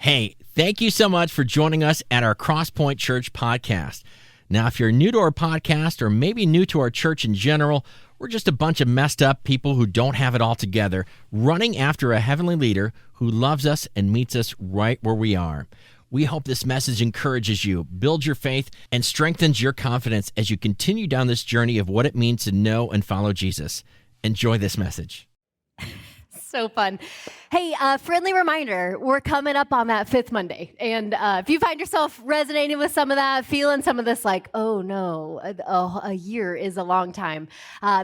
Hey, thank you so much for joining us at our Crosspoint Church podcast. Now, if you're new to our podcast or maybe new to our church in general, we're just a bunch of messed up people who don't have it all together, running after a heavenly leader who loves us and meets us right where we are. We hope this message encourages you, builds your faith, and strengthens your confidence as you continue down this journey of what it means to know and follow Jesus. Enjoy this message. So fun. Hey, friendly reminder, we're coming up on that fifth Monday. And if you find yourself resonating with some of that, feeling some of this like, oh no, a year is a long time,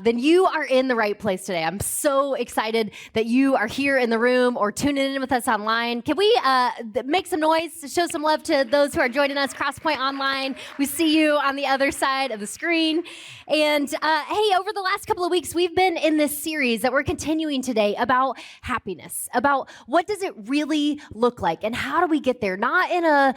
then you are in the right place today. I'm so excited that you are here in the room or tuning in with us online. Can we make some noise to show some love to those who are joining us, Crosspoint Online? We see you on the other side of the screen. And hey, over the last couple of weeks, we've been in this series that we're continuing today about happiness, about what does it really look like and how do we get there? Not in a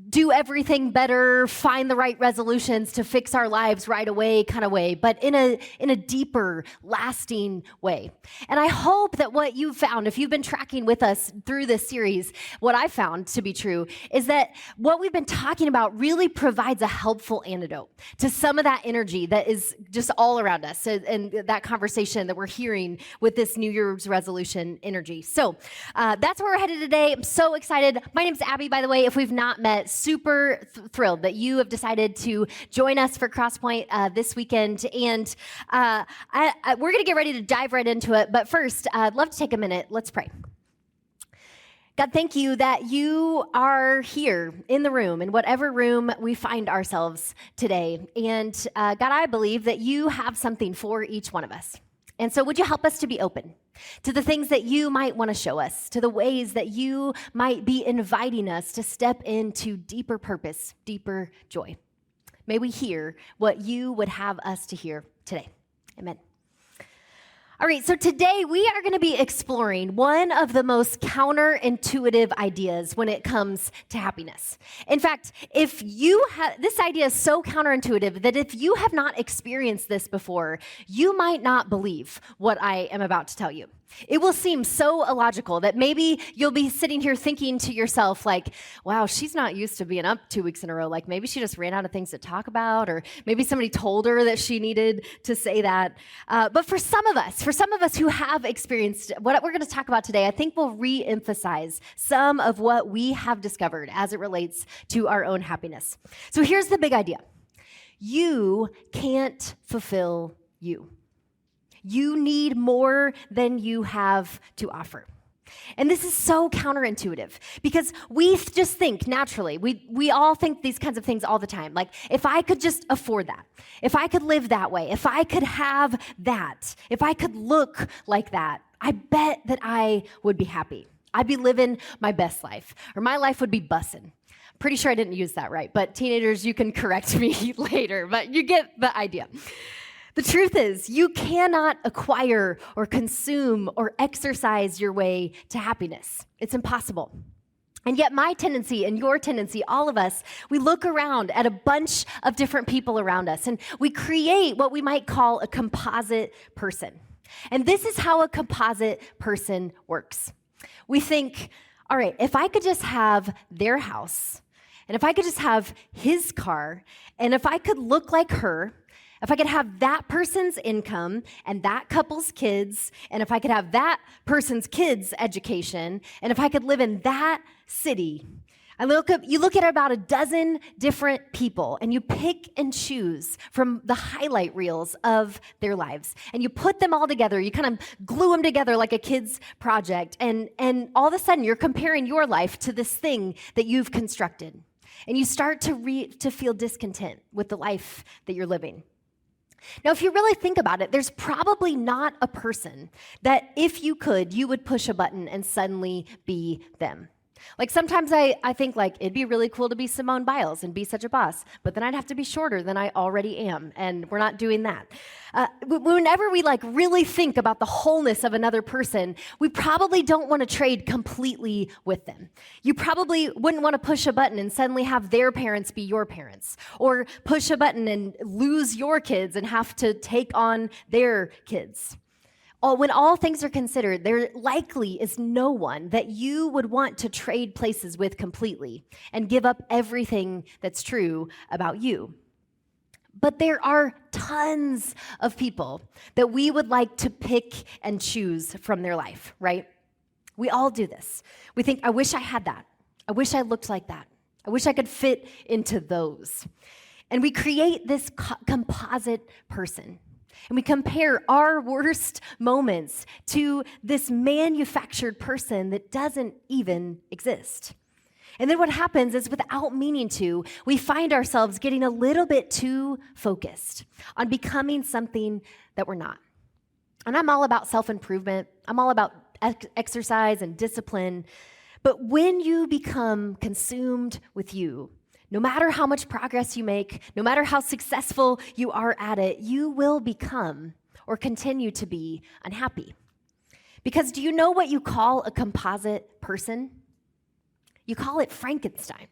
do everything better, find the right resolutions to fix our lives right away kind of way, but in a deeper, lasting way. And I hope that what you've found, if you've been tracking with us through this series, what I found to be true is that what we've been talking about really provides a helpful antidote to some of that energy that is just all around us and that conversation that we're hearing with this New Year's resolution energy. So that's where we're headed today. I'm so excited. My name's Abbie, by the way. If we've not met, super thrilled that you have decided to join us for Crosspoint this weekend. And we're going to get ready to dive right into it. But first, I'd love to take a minute. Let's pray. God, thank you that you are here in the room, in whatever room we find ourselves today. And God, I believe that you have something for each one of us. And so would you help us to be open to the things that you might want to show us, to the ways that you might be inviting us to step into deeper purpose, deeper joy. May we hear what you would have us to hear today. Amen. All right, so today we are going to be exploring one of the most counterintuitive ideas when it comes to happiness. In fact, if you have this idea is so counterintuitive that if you have not experienced this before, you might not believe what I am about to tell you. It will seem so illogical that maybe you'll be sitting here thinking to yourself like, wow, she's not used to being up 2 weeks in a row. Like maybe she just ran out of things to talk about, or maybe somebody told her that she needed to say that. But for some of us who have experienced what we're going to talk about today, I think we'll re-emphasize some of what we have discovered as it relates to our own happiness. So here's the big idea. You can't fulfill you. You need more than you have to offer. And this is so counterintuitive because we just think naturally, we all think these kinds of things all the time. Like, if I could just afford that, if I could live that way, if I could have that, if I could look like that, I bet that I would be happy. I'd be living my best life, or my life would be bussin'. Pretty sure I didn't use that right, but teenagers, you can correct me later, but you get the idea. The truth is, you cannot acquire or consume or exercise your way to happiness. It's impossible. And yet my tendency and your tendency, all of us, we look around at a bunch of different people around us, and we create what we might call a composite person. And this is how a composite person works. We think, all right, if I could just have their house, and if I could just have his car, and if I could look like her, if I could have that person's income and that couple's kids, and if I could have that person's kids' education, and if I could live in that city, you look at about a dozen different people, and you pick and choose from the highlight reels of their lives, and you put them all together. You kind of glue them together like a kid's project, and all of a sudden you're comparing your life to this thing that you've constructed, and you start to feel discontent with the life that you're living. Now, if you really think about it, there's probably not a person that if you could, you would push a button and suddenly be them. Like sometimes I think like it'd be really cool to be Simone Biles and be such a boss, but then I'd have to be shorter than I already am, and we're not doing that. Whenever we like really think about the wholeness of another person, we probably don't want to trade completely with them. You probably wouldn't want to push a button and suddenly have their parents be your parents, or push a button and lose your kids and have to take on their kids. When all things are considered, there likely is no one that you would want to trade places with completely and give up everything that's true about you. But there are tons of people that we would like to pick and choose from their life, right? We all do this. We think, I wish I had that. I wish I looked like that. I wish I could fit into those. And we create this composite person. And we compare our worst moments to this manufactured person that doesn't even exist. And then what happens is, without meaning to, we find ourselves getting a little bit too focused on becoming something that we're not. And I'm all about self-improvement. I'm all about exercise and discipline. But when you become consumed with you, no matter how much progress you make, no matter how successful you are at it, you will become or continue to be unhappy. Because do you know what you call a composite person? You call it Frankenstein.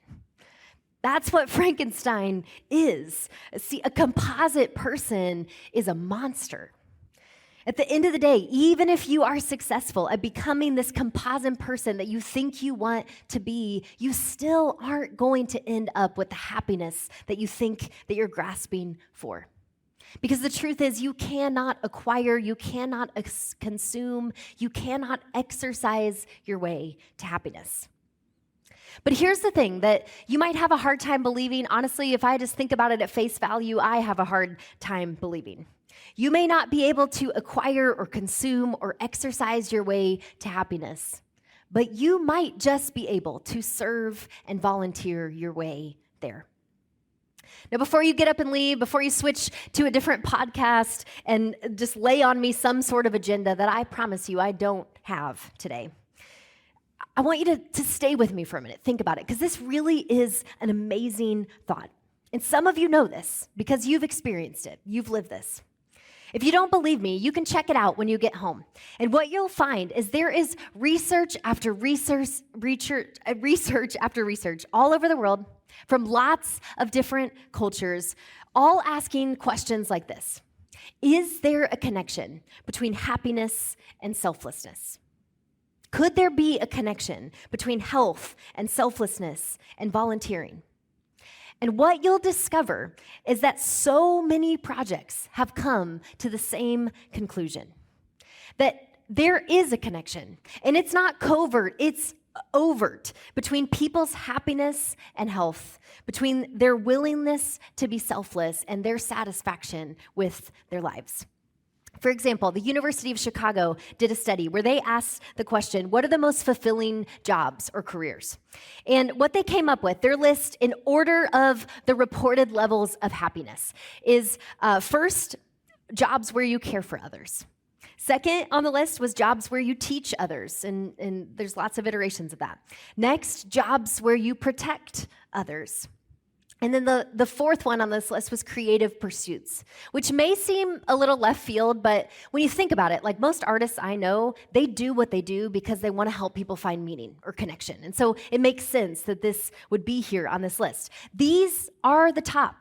That's what Frankenstein is. See, a composite person is a monster. At the end of the day, even if you are successful at becoming this composite person that you think you want to be, you still aren't going to end up with the happiness that you think that you're grasping for. Because the truth is, you cannot acquire, you cannot consume, you cannot exercise your way to happiness. But here's the thing that you might have a hard time believing. Honestly, if I just think about it at face value, I have a hard time believing. You may not be able to acquire or consume or exercise your way to happiness, but you might just be able to serve and volunteer your way there. Now, before you get up and leave, before you switch to a different podcast and just lay on me some sort of agenda that I promise you I don't have today, I want you to stay with me for a minute. Think about it, because this really is an amazing thought. And some of you know this because you've experienced it. You've lived this. If you don't believe me, you can check it out when you get home. And what you'll find is there is research after research after research all over the world from lots of different cultures, all asking questions like this. Is there a connection between happiness and selflessness? Could there be a connection between health and selflessness and volunteering? And what you'll discover is that so many projects have come to the same conclusion, that there is a connection, and it's not covert, it's overt, between people's happiness and health, between their willingness to be selfless and their satisfaction with their lives. For example, the University of Chicago did a study where they asked the question, what are the most fulfilling jobs or careers? And what they came up with, their list in order of the reported levels of happiness, is first, jobs where you care for others. Second on the list was jobs where you teach others, and there's lots of iterations of that. Next, jobs where you protect others. And then the fourth one on this list was creative pursuits, which may seem a little left field, but when you think about it, like most artists I know, they do what they do because they want to help people find meaning or connection. And so it makes sense that this would be here on this list. These are the top.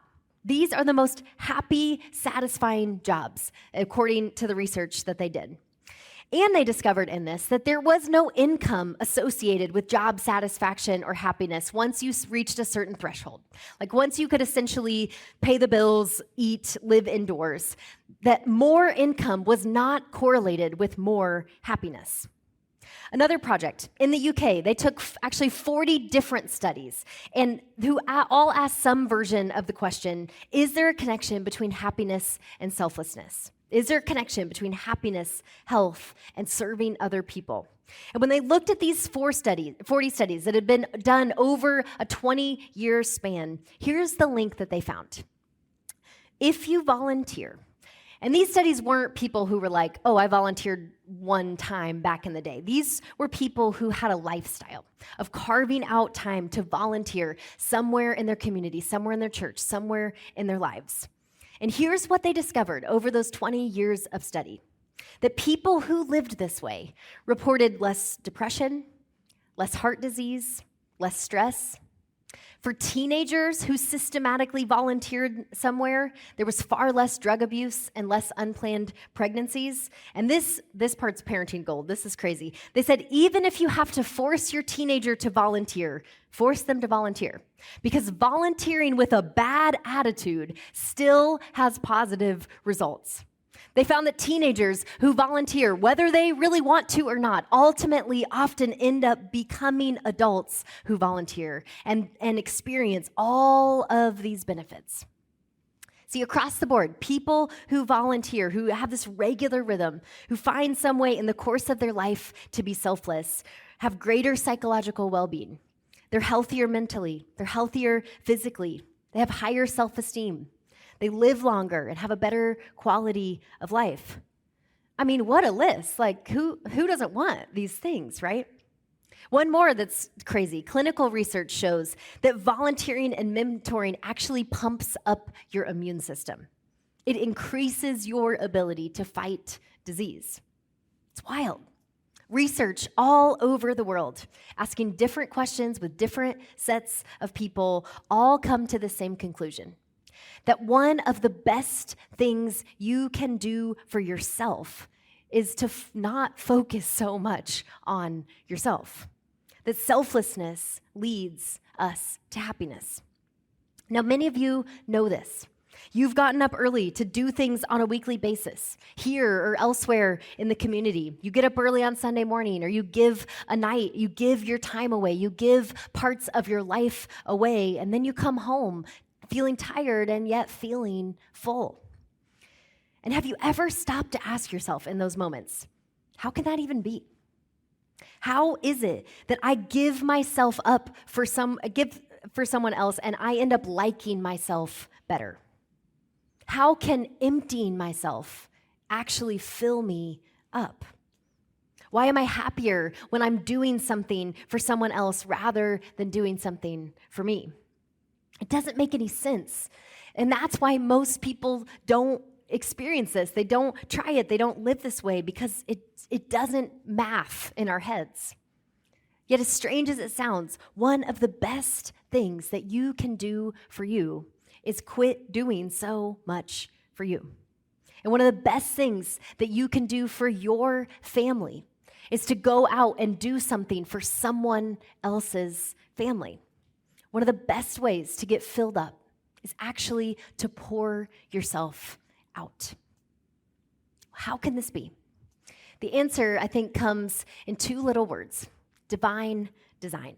These are the most happy, satisfying jobs, according to the research that they did. And they discovered in this that there was no income associated with job satisfaction or happiness once you reached a certain threshold. Like once you could essentially pay the bills, eat, live indoors, that more income was not correlated with more happiness. Another project in the UK, they took actually 40 different studies and who all asked some version of the question, is there a connection between happiness and selflessness? Is there a connection between happiness, health, and serving other people? And when they looked at these 40 studies that had been done over a 20-year span, here's the link that they found. If you volunteer, and these studies weren't people who were like, oh, I volunteered one time back in the day. These were people who had a lifestyle of carving out time to volunteer somewhere in their community, somewhere in their church, somewhere in their lives. And here's what they discovered over those 20 years of study, that people who lived this way reported less depression, less heart disease, less stress, For teenagers who systematically volunteered somewhere, there was far less drug abuse and less unplanned pregnancies. And this part's parenting gold. This is crazy. They said, even if you have to force your teenager to volunteer, force them to volunteer. Because volunteering with a bad attitude still has positive results. They found that teenagers who volunteer, whether they really want to or not, ultimately often end up becoming adults who volunteer and experience all of these benefits. See, across the board, people who volunteer, who have this regular rhythm, who find some way in the course of their life to be selfless, have greater psychological well-being. They're healthier mentally. They're healthier physically. They have higher self-esteem. They live longer and have a better quality of life. I mean, what a list. Like, who doesn't want these things, right? One more that's crazy. Clinical research shows that volunteering and mentoring actually pumps up your immune system. It increases your ability to fight disease. It's wild. Research all over the world, asking different questions with different sets of people, all come to the same conclusion. That one of the best things you can do for yourself is to not focus so much on yourself. That selflessness leads us to happiness. Now, many of you know this. You've gotten up early to do things on a weekly basis, here or elsewhere in the community. You get up early on Sunday morning, or you give a night, you give your time away, you give parts of your life away, and then you come home feeling tired and yet feeling full. And have you ever stopped to ask yourself in those moments, how can that even be? How is it that I give myself up for someone else and I end up liking myself better? How can emptying myself actually fill me up? Why am I happier when I'm doing something for someone else rather than doing something for me? It doesn't make any sense. And that's why most people don't experience this. They don't try it. They don't live this way because it doesn't math in our heads. Yet as strange as it sounds, one of the best things that you can do for you is quit doing so much for you. And one of the best things that you can do for your family is to go out and do something for someone else's family. One of the best ways to get filled up is actually to pour yourself out. How can this be? The answer, I think, comes in two little words: divine design.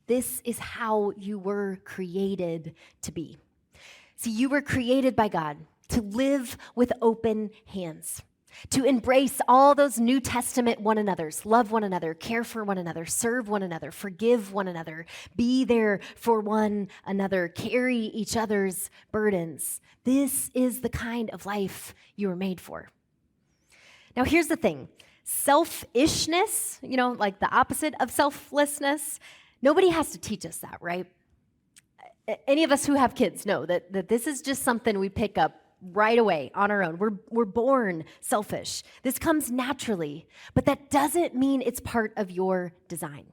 This is how you were created to be. See, you were created by God to live with open hands, to embrace all those New Testament one another's, love one another, care for one another, serve one another, forgive one another, be there for one another, carry each other's burdens. This is the kind of life you were made for. Now, here's the thing. Selfishness, like the opposite of selflessness, nobody has to teach us that, right? Any of us who have kids know that this is just something we pick up right away on our own. We're born selfish. This comes naturally, but that doesn't mean it's part of your design.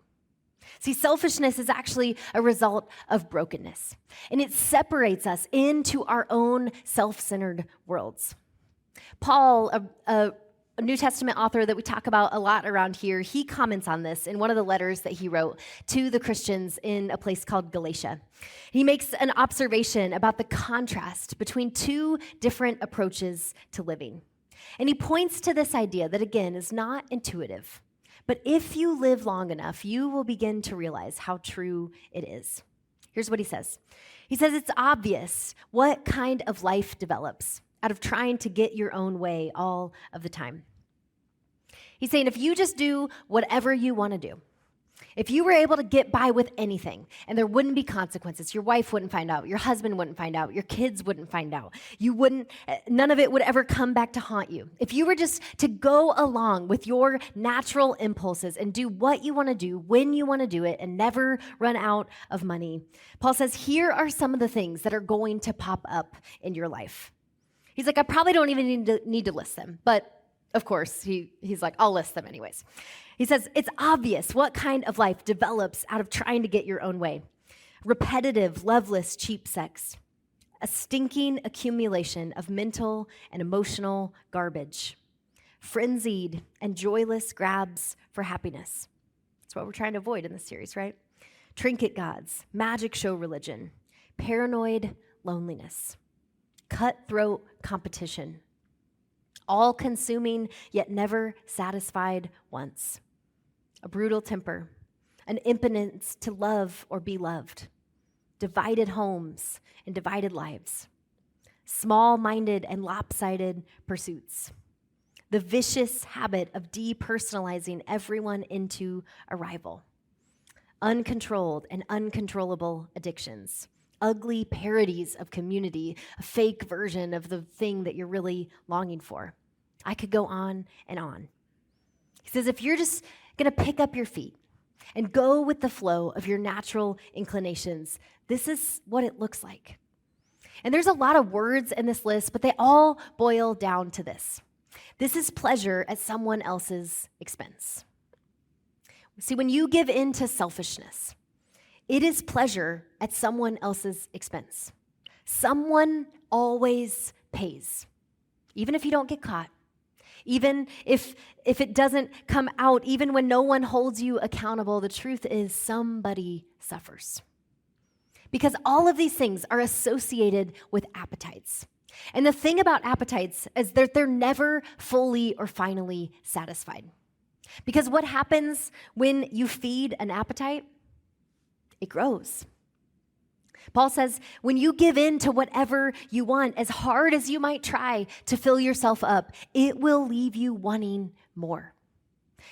See, selfishness is actually a result of brokenness, and it separates us into our own self-centered worlds. Paul, a New Testament author that we talk about a lot around here, he comments on this in one of the letters that he wrote to the Christians in a place called Galatia. He makes an observation about the contrast between two different approaches to living. And he points to this idea that, again, is not intuitive. But if you live long enough, you will begin to realize how true it is. Here's what he says. He says it's obvious what kind of life develops out of trying to get your own way all of the time. He's saying if you just do whatever you want to do, if you were able to get by with anything and there wouldn't be consequences, your wife wouldn't find out, your husband wouldn't find out, your kids wouldn't find out, none of it would ever come back to haunt you. If you were just to go along with your natural impulses and do what you want to do when you want to do it and never run out of money, Paul says, here are some of the things that are going to pop up in your life. He's like, I probably don't even need to list them, but of course, he's like, I'll list them anyways. He says, it's obvious what kind of life develops out of trying to get your own way. repetitive, loveless, cheap sex, a stinking accumulation of mental and emotional garbage, frenzied and joyless grabs for happiness. That's what we're trying to avoid in this series, right? Trinket gods, magic show religion, paranoid loneliness, cutthroat competition, all-consuming yet never satisfied once, a brutal temper, an impotence to love or be loved, divided homes and divided lives, small-minded and lopsided pursuits, the vicious habit of depersonalizing everyone into a rival, uncontrolled and uncontrollable addictions, ugly parodies of community, a fake version of the thing that you're really longing for. I could go on and on. He says, if you're just going to pick up your feet and go with the flow of your natural inclinations, this is what it looks like. And there's a lot of words in this list, but they all boil down to this. This is pleasure at someone else's expense. See, when you give in to selfishness, it is pleasure at someone else's expense. Someone always pays, even if you don't get caught, even if it doesn't come out, even when no one holds you accountable. The truth is somebody suffers. Because all of these things are associated with appetites. And the thing about appetites is that they're never fully or finally satisfied. Because what happens when you feed an appetite? It grows. Paul says, when you give in to whatever you want, as hard as you might try to fill yourself up, it will leave you wanting more.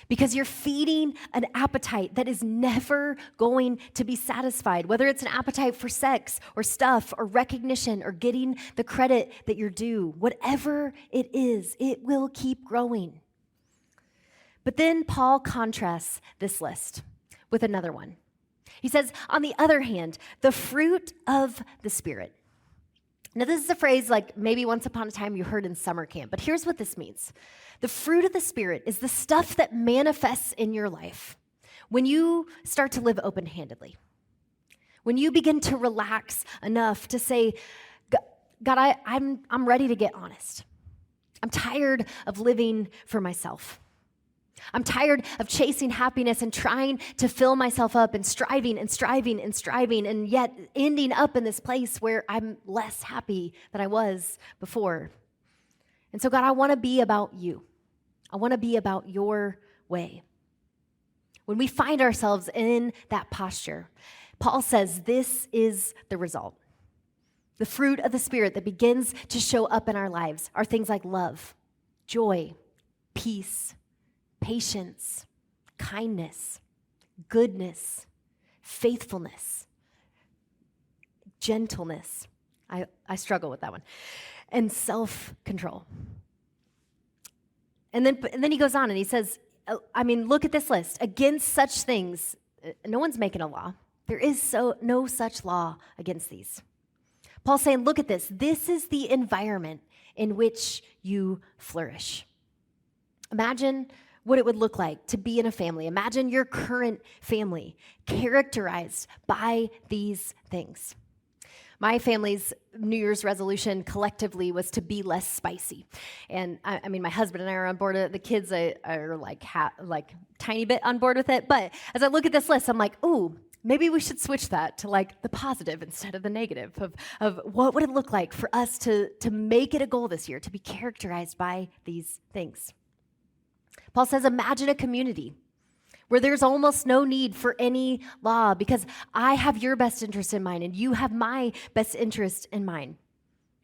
Because you're feeding an appetite that is never going to be satisfied, whether it's an appetite for sex or stuff or recognition or getting the credit that you're due. Whatever it is, it will keep growing. But then Paul contrasts this list with another one. He says, on the other hand, the fruit of the Spirit. Now, this is a phrase like maybe once upon a time you heard in summer camp, but here's what this means. The fruit of the Spirit is the stuff that manifests in your life when you start to live open-handedly, when you begin to relax enough to say, God, I'm ready to get honest. I'm tired of living for myself. I'm tired of chasing happiness and trying to fill myself up and striving and striving and striving and yet ending up in this place where I'm less happy than I was before. And so, God, I want to be about you. I want to be about your way. When we find ourselves in that posture, Paul says this is the result. The fruit of the Spirit that begins to show up in our lives are things like love, joy, peace, patience, kindness, goodness, faithfulness, gentleness. I struggle with that one. And self-control. And then he goes on and he says, look at this list. Against such things, no one's making a law. There is no such law against these. Paul's saying, look at this. This is the environment in which you flourish. Imagine what it would look like to be in a family. Imagine your current family characterized by these things. My family's New Year's resolution collectively was to be less spicy. And my husband and I are on board with it. The kids are like tiny bit on board with it. But as I look at this list, I'm like, ooh, maybe we should switch that to like the positive instead of the negative of what would it look like for us to make it a goal this year, to be characterized by these things. Paul says, imagine a community where there's almost no need for any law because I have your best interest in mind and you have my best interest in mind.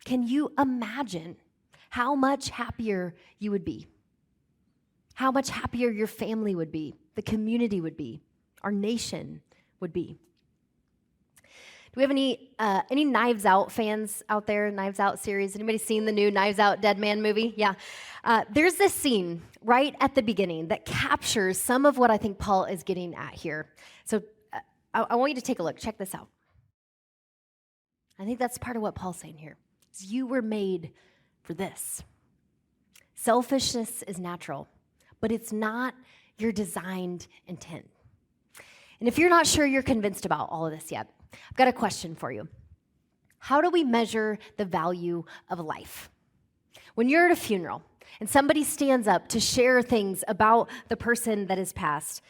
Can you imagine how much happier you would be? How much happier your family would be, the community would be, our nation would be. Do we have any Knives Out fans out there? Knives Out series? Anybody seen the new Knives Out Dead Man movie? Yeah. There's this scene right at the beginning that captures some of what I think Paul is getting at here. So I want you to take a look. Check this out. I think that's part of what Paul's saying here. Is you were made for this. Selfishness is natural, but it's not your designed intent. And if you're not sure you're convinced about all of this yet, I've got a question for you. How do we measure the value of a life? When you're at a funeral and somebody stands up to share things about the person that has passed,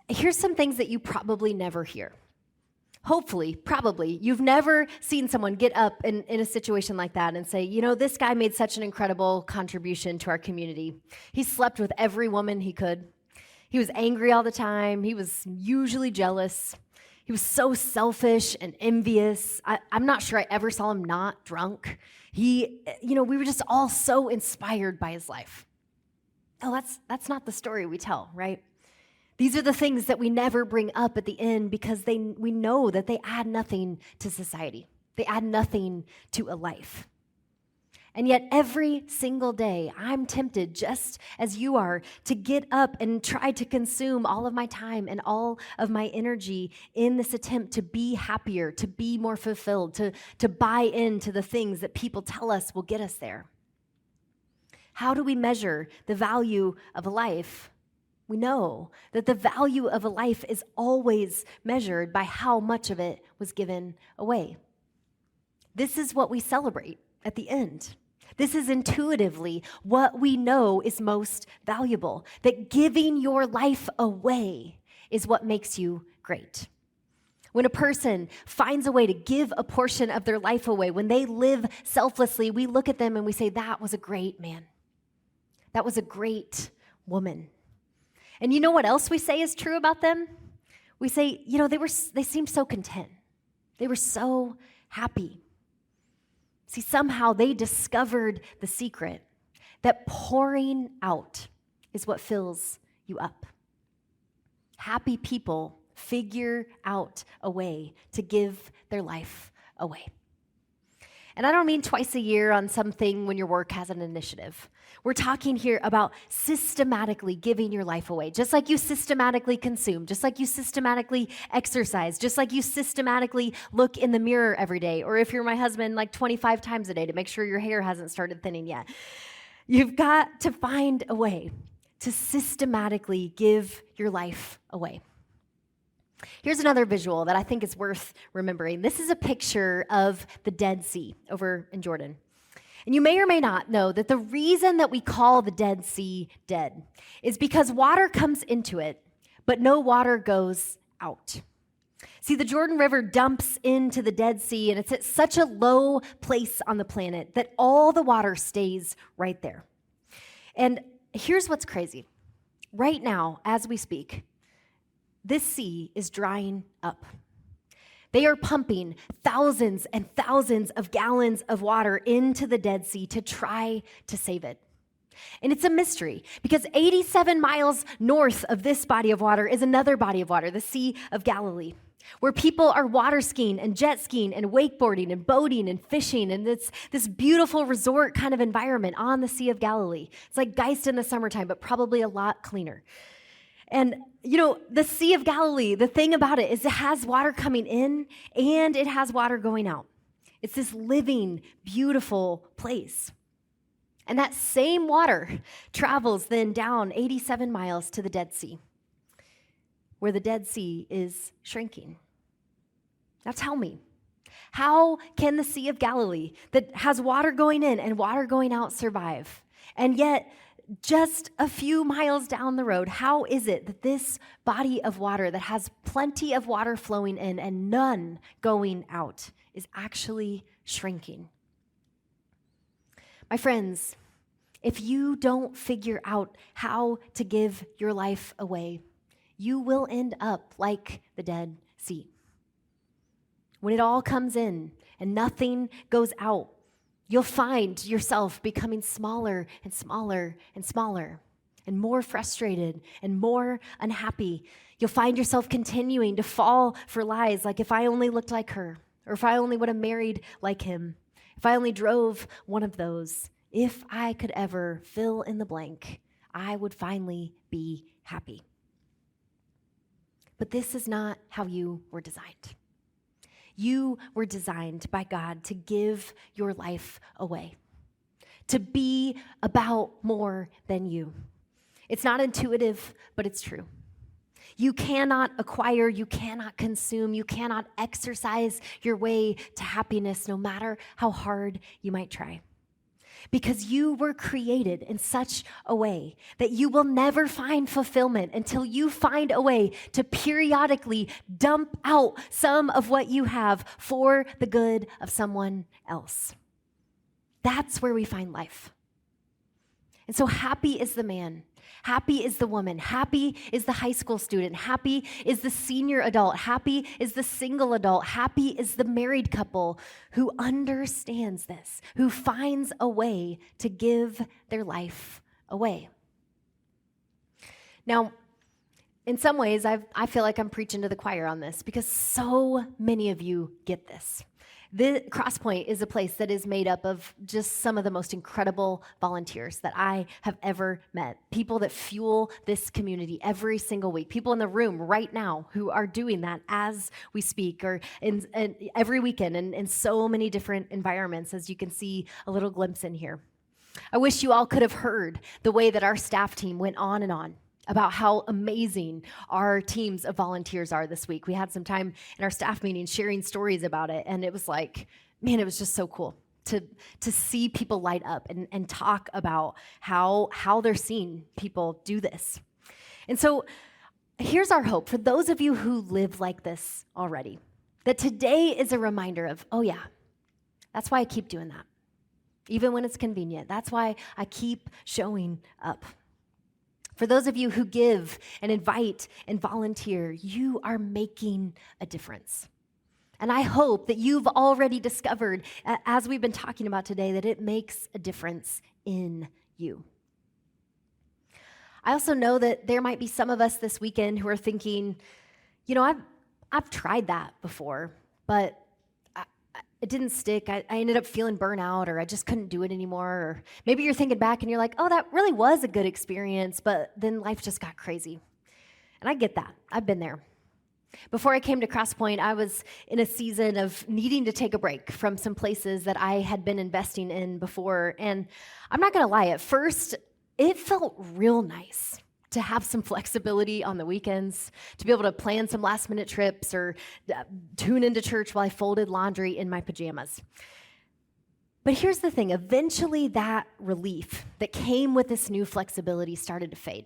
here's some things that you probably never hear. Hopefully, probably, you've never seen someone get up in a situation like that and say, you know, this guy made such an incredible contribution to our community. He slept with every woman he could. He was angry all the time. He was usually jealous. He was so selfish and envious. I'm not sure I ever saw him not drunk. We were just all so inspired by his life. Oh, that's not the story we tell, right? These are the things that we never bring up at the end because we know that they add nothing to society. They add nothing to a life. And yet every single day, I'm tempted, just as you are, to get up and try to consume all of my time and all of my energy in this attempt to be happier, to be more fulfilled, to buy into the things that people tell us will get us there. How do we measure the value of a life? We know that the value of a life is always measured by how much of it was given away. This is what we celebrate at the end. This is intuitively what we know is most valuable, that giving your life away is what makes you great. When a person finds a way to give a portion of their life away, when they live selflessly, we look at them and we say, that was a great man. That was a great woman. And you know what else we say is true about them? We say, they seemed so content. They were so happy. See, somehow they discovered the secret that pouring out is what fills you up. Happy people figure out a way to give their life away. And I don't mean twice a year on something when your work has an initiative. We're talking here about systematically giving your life away, just like you systematically consume, just like you systematically exercise, just like you systematically look in the mirror every day, or if you're my husband, like 25 times a day to make sure your hair hasn't started thinning yet. You've got to find a way to systematically give your life away. Here's another visual that I think is worth remembering. This is a picture of the Dead Sea over in Jordan. And you may or may not know that the reason that we call the Dead Sea dead is because water comes into it, but no water goes out. See, the Jordan River dumps into the Dead Sea, and it's at such a low place on the planet that all the water stays right there. And here's what's crazy. Right now, as we speak, this sea is drying up. They are pumping thousands and thousands of gallons of water into the Dead Sea to try to save it. And it's a mystery because 87 miles north of this body of water is another body of water, the Sea of Galilee, where people are water skiing and jet skiing and wakeboarding and boating and fishing, and it's this beautiful resort kind of environment on the Sea of Galilee. It's like Geist in the summertime, but probably a lot cleaner. And, the Sea of Galilee, the thing about it is it has water coming in and it has water going out. It's this living, beautiful place. And that same water travels then down 87 miles to the Dead Sea, where the Dead Sea is shrinking. Now tell me, how can the Sea of Galilee that has water going in and water going out survive? And yet, just a few miles down the road, how is it that this body of water that has plenty of water flowing in and none going out is actually shrinking? My friends, if you don't figure out how to give your life away, you will end up like the Dead Sea. When it all comes in and nothing goes out, you'll find yourself becoming smaller and smaller and smaller and more frustrated and more unhappy. You'll find yourself continuing to fall for lies like, if I only looked like her, or if I only would have married like him, if I only drove one of those, if I could ever fill in the blank, I would finally be happy. But this is not how you were designed. You were designed by God to give your life away, to be about more than you. It's not intuitive, but it's true. You cannot acquire, you cannot consume, you cannot exercise your way to happiness no matter how hard you might try. Because you were created in such a way that you will never find fulfillment until you find a way to periodically dump out some of what you have for the good of someone else. That's where we find life. And so happy is the man. Happy is the woman. Happy is the high school student. Happy is the senior adult. Happy is the single adult. Happy is the married couple who understands this, who finds a way to give their life away. Now, in some ways, I feel like I'm preaching to the choir on this because so many of you get this. The Crosspoint is a place that is made up of just some of the most incredible volunteers that I have ever met. People that fuel this community every single week. People in the room right now who are doing that as we speak or in every weekend in so many different environments, as you can see a little glimpse in here. I wish you all could have heard the way that our staff team went on and on about how amazing our teams of volunteers are this week. We had some time in our staff meeting sharing stories about it, and it was like, man, it was just so cool to see people light up and talk about how they're seeing people do this. And so here's our hope for those of you who live like this already, that today is a reminder of, oh yeah, that's why I keep doing that. Even when it's convenient, that's why I keep showing up. For those of you who give and invite and volunteer, you are making a difference. And I hope that you've already discovered, as we've been talking about today, that it makes a difference in you. I also know that there might be some of us this weekend who are thinking, you know, I've tried that before, but it didn't stick. I ended up feeling burnout, or I just couldn't do it anymore. Or maybe you're thinking back and you're like, oh, that really was a good experience, but then life just got crazy. And I get that. I've been there. Before I came to Crosspoint, I was in a season of needing to take a break from some places that I had been investing in before. And I'm not going to lie, at first, it felt real nice to have some flexibility on the weekends, to be able to plan some last-minute trips or tune into church while I folded laundry in my pajamas. But here's the thing. Eventually, that relief that came with this new flexibility started to fade.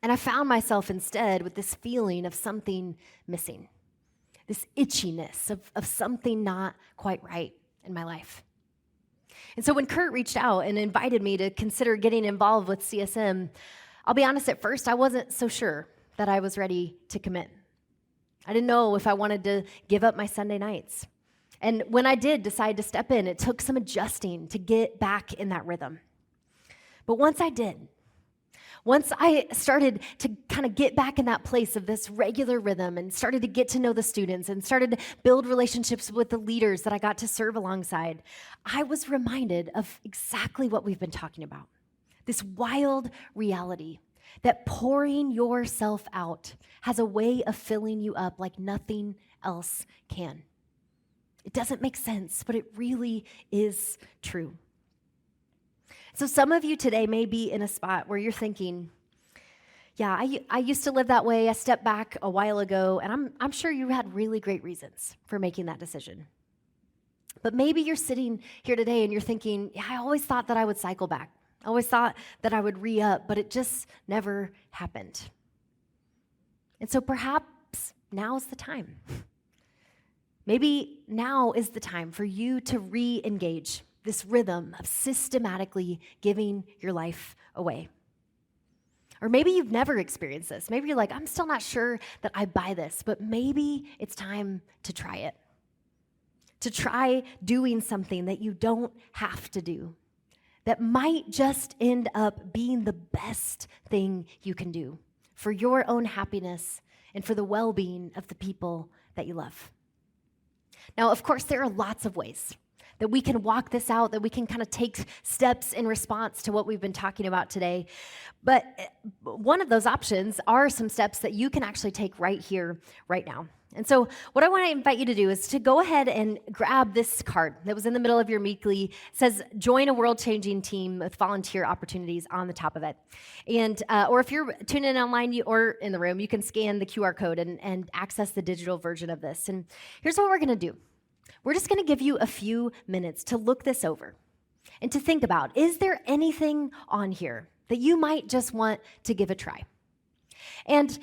And I found myself instead with this feeling of something missing, this itchiness of something not quite right in my life. And so when Kurt reached out and invited me to consider getting involved with CSM, I'll be honest, at first, I wasn't so sure that I was ready to commit. I didn't know if I wanted to give up my Sunday nights. And when I did decide to step in, it took some adjusting to get back in that rhythm. But once I did, once I started to kind of get back in that place of this regular rhythm and started to get to know the students and started to build relationships with the leaders that I got to serve alongside, I was reminded of exactly what we've been talking about. This wild reality that pouring yourself out has a way of filling you up like nothing else can. It doesn't make sense, but it really is true. So some of you today may be in a spot where you're thinking, yeah, I used to live that way. I stepped back a while ago, and I'm sure you had really great reasons for making that decision. But maybe you're sitting here today and you're thinking, yeah, I always thought that I would cycle back. I always thought that I would re-up, but it just never happened. And so perhaps now's the time. Maybe now is the time for you to re-engage this rhythm of systematically giving your life away. Or maybe you've never experienced this. Maybe you're like, I'm still not sure that I buy this, but maybe it's time to try it. To try doing something that you don't have to do, that might just end up being the best thing you can do for your own happiness and for the well-being of the people that you love. Now, of course, there are lots of ways that we can walk this out, that we can kind of take steps in response to what we've been talking about today. But one of those options are some steps that you can actually take right here, right now. And so what I want to invite you to do is to go ahead and grab this card that was in the middle of your weekly. It says, join a world-changing team with volunteer opportunities on the top of it. And or if you're tuning in online or in the room, you can scan the QR code and access the digital version of this. And here's what we're going to do. We're just going to give you a few minutes to look this over and to think about, is there anything on here that you might just want to give a try? And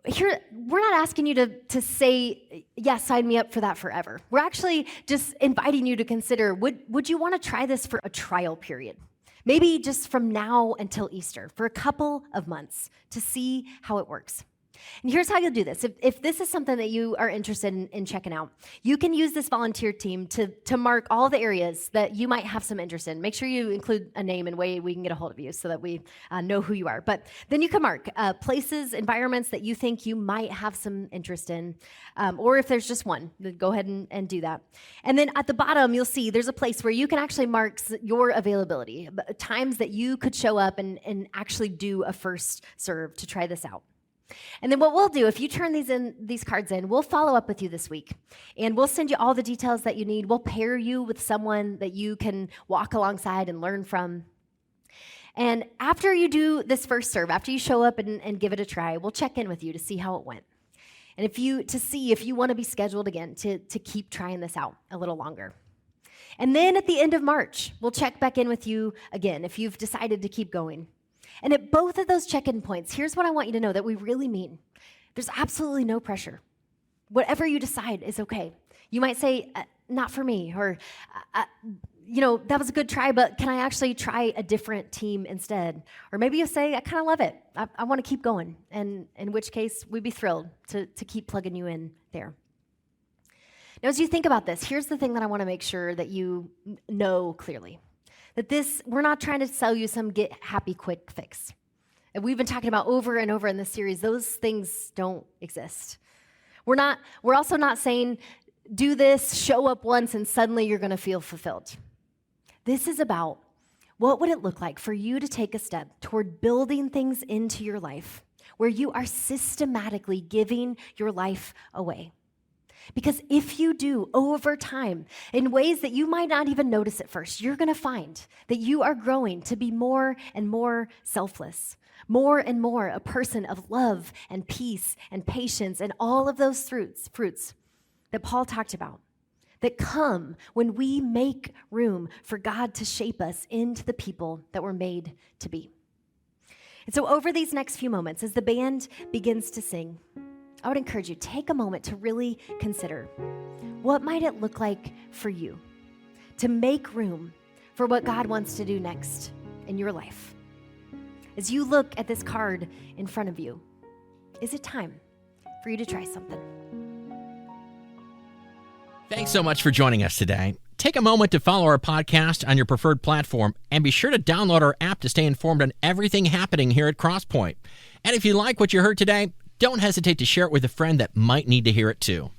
here, we're not asking you to say, yes, sign me up for that forever. We're actually just inviting you to consider, would you want to try this for a trial period? Maybe just from now until Easter, for a couple of months, to see how it works. And here's how you'll do this. If this is something that you are interested in checking out, you can use this volunteer team to mark all the areas that you might have some interest in. Make sure you include a name and way we can get a hold of you so that we know who you are. But then you can mark places, environments that you think you might have some interest in, or if there's just one, then go ahead and do that. And then at the bottom, you'll see there's a place where you can actually mark your availability, times that you could show up and actually do a first serve to try this out. And then what we'll do, if you turn these cards in, we'll follow up with you this week. And we'll send you all the details that you need. We'll pair you with someone that you can walk alongside and learn from. And after you do this first serve, after you show up and give it a try, we'll check in with you to see how it went. And to see if you want to be scheduled again to keep trying this out a little longer. And then at the end of March, we'll check back in with you again if you've decided to keep going. And at both of those check-in points, here's what I want you to know that we really mean. There's absolutely no pressure. Whatever you decide is okay. You might say, not for me, or, that was a good try, but can I actually try a different team instead? Or maybe you say, I kind of love it. I want to keep going, and in which case, we'd be thrilled to keep plugging you in there. Now, as you think about this, here's the thing that I want to make sure that you know clearly. That we're not trying to sell you some get happy quick fix. And we've been talking about over and over in this series, those things don't exist. We're also not saying, do this, show up once, and suddenly you're going to feel fulfilled. This is about what would it look like for you to take a step toward building things into your life where you are systematically giving your life away. Because if you do over time, in ways that you might not even notice at first, you're going to find that you are growing to be more and more selfless, more and more a person of love and peace and patience and all of those fruits that Paul talked about that come when we make room for God to shape us into the people that we're made to be. And so over these next few moments, as the band begins to sing, I would encourage you, take a moment to really consider what might it look like for you to make room for what God wants to do next in your life. As you look at this card in front of you, is it time for you to try something? Thanks so much for joining us today. Take a moment to follow our podcast on your preferred platform and be sure to download our app to stay informed on everything happening here at Crosspoint. And if you like what you heard today, don't hesitate to share it with a friend that might need to hear it too.